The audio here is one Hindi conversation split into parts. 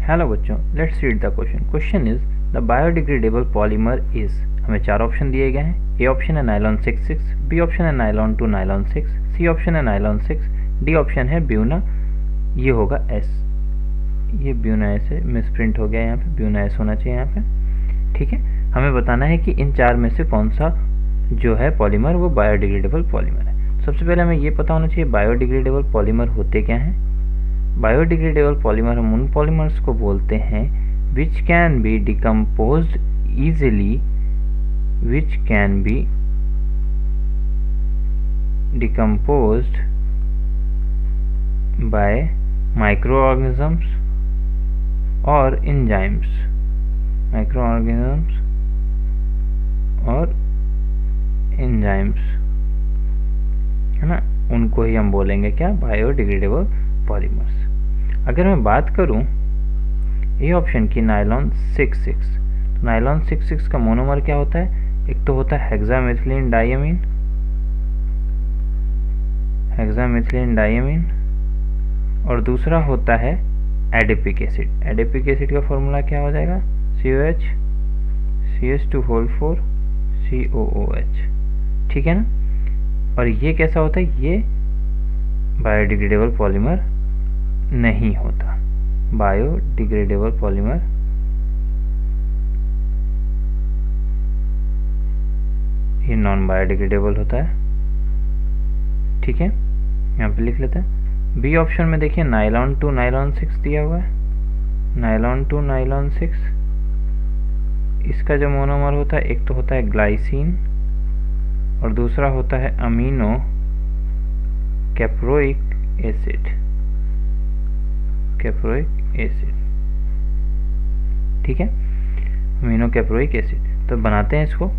हेलो बच्चों, let's read the question. Question is the biodegradable polymer is. हमें 4 ऑप्शन दिए गए हैं। ए ऑप्शन है नायलॉन 66, बी ऑप्शन है नायलॉन 2 नायलॉन 6, सी ऑप्शन है नायलॉन 6, डी ऑप्शन है ब्यूना, ये होगा एस। ये ब्यूना एस है, मिसप्रिंट हो गया यहाँ पे, ब्यूना एस होना चाहिए यहाँ पे। ठीक है, हमें बताना है कि इन 4 में से कौन सा जो है पॉलीमर वो बायोडिग्रेडेबल पॉलीमर है। सबसे पहले हमें ये पता होना चाहिए बायोडिग्रेडेबल पॉलीमर होते क्या हैं। बायोडिग्रेडेबल पॉलीमर हम उन पॉलीमर्स को बोलते हैं which can be decomposed easily, which can be decomposed by microorganisms और enzymes, microorganisms और enzymes, है ना, उनको ही हम बोलेंगे क्या, बायोडिग्रेडेबल पॉलीमर्स। अगर मैं बात करूं ए ऑप्शन की नायलॉन 66, तो नायलॉन 66 का मोनोमर क्या होता है। एक तो होता है हेक्सामिथिलीन डायमीन, हेक्सामिथिलीन डायमीन, और दूसरा होता है एडिपिक एसिड। एडिपिक एसिड का फॉर्मूला क्या हो जाएगा, COH CH2 COOH। ठीक है ना। और ये कैसा होता है, ये बायोडिग्रेडेबल पॉलीमर नहीं होता। बायोडिग्रेडेबल पॉलीमर ये नॉन बायोडिग्रेडेबल होता है। ठीक है, यहाँ पे लिख लेते हैं। बी ऑप्शन में देखिए नायलॉन 2 नायलॉन 6 दिया हुआ है। नायलॉन 2 नायलॉन 6, इसका जो मोनोमर होता है एक तो होता है ग्लाइसिन और दूसरा होता है amino caproic acid, caproic acid. ठीक है, अमीनो कैप्रोइक एसिड। तो बनाते हैं इसको।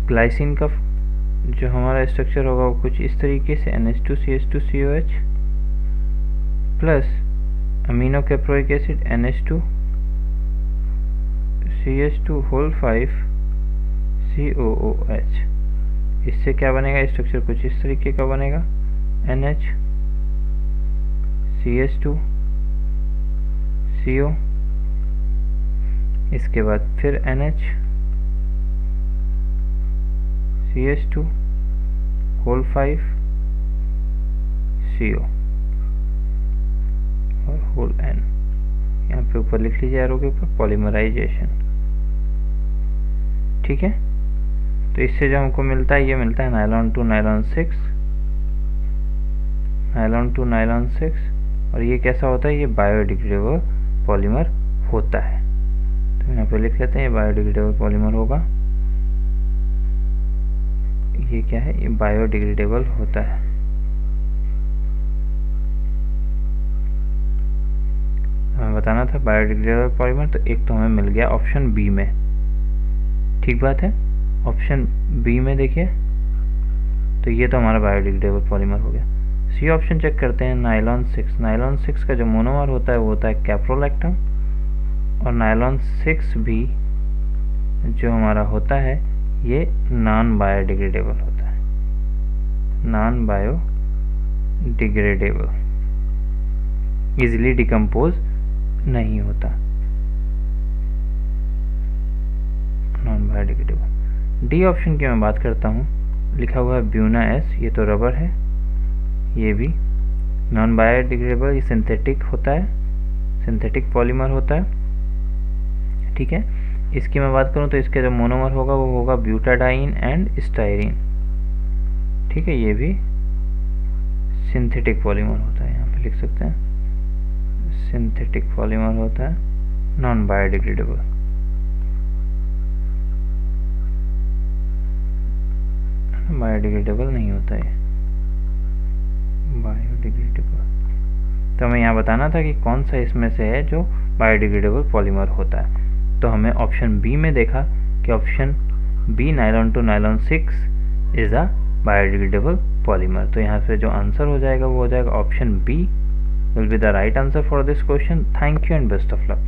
ग्लाइसिन का जो हमारा स्ट्रक्चर होगा वो कुछ इस तरीके से NH2CH2COH plus amino caproic acid NH2CH2 COOH। इससे क्या बनेगा, स्ट्रक्चर कुछ इस तरीके का बनेगा, NHCH2 CO, इसके बाद फिर NHCH2 CO और होल N। यहाँ पे ऊपर लिख लीजिए एरो के ऊपर पॉलीमराइजेशन। ठीक है, तो इससे जो हमको मिलता है, ये मिलता है नायलॉन 2 नायलॉन 6, नायलॉन 2 नायलॉन 6, और ये कैसा होता है, ये बायोडिग्रेडेबल पॉलीमर होता है। तो यहाँ पे लिख लेते हैं ये बायोडिग्रेडेबल पॉलीमर होगा। ये क्या है, ये बायोडिग्रेडेबल होता है। हमें बताना था बायोडिग्रेडेबल पॉलीमर, तो एक तो हमें मिल गया ऑप्शन बी में। ठीक बात है, ऑप्शन बी में देखिए, तो ये तो हमारा बायोडिग्रेडेबल पॉलीमर हो गया। सी ऑप्शन चेक करते हैं, नायलॉन 6। नायलॉन 6 का जो मोनोमर होता है वो होता है कैप्रोलैक्टम, और नायलॉन 6 भी जो हमारा होता है ये नॉन बायोडिग्रेडेबल होता है, नॉन बायोडिग्रेडेबल, इजीली डिकम्पोज नहीं होता, नॉन बायोडिग्रेडेबल। डी ऑप्शन की मैं बात करता हूँ, लिखा हुआ है ब्यूना एस, ये तो रबर है, ये भी नॉन बायोडिग्रेडेबल, ये सिंथेटिक होता है, सिंथेटिक पॉलीमर होता है। ठीक है, इसकी मैं बात करूं तो इसका जो मोनोमर होगा वो होगा ब्यूटाडाइन एंड स्टाइरिन। ठीक है, ये भी सिंथेटिक पॉलीमर होता है, यहाँ पे लिख सकते हैं सिंथेटिक पॉलीमर होता है, नॉन बायोडिग्रेडेबल। बायोडिग्रेडेबल नहीं होता है बायोडिग्रेडेबल। तो हमें यहाँ बताना था कि कौन सा इसमें से है जो बायोडिग्रेडेबल पॉलीमर होता है। तो हमें ऑप्शन बी में देखा कि option B nylon 2 nylon 6 is a biodegradable polymer. तो यहाँ से जो आंसर हो जाएगा वो हो जाएगा option B will be the right answer for this question. Thank you and best of luck.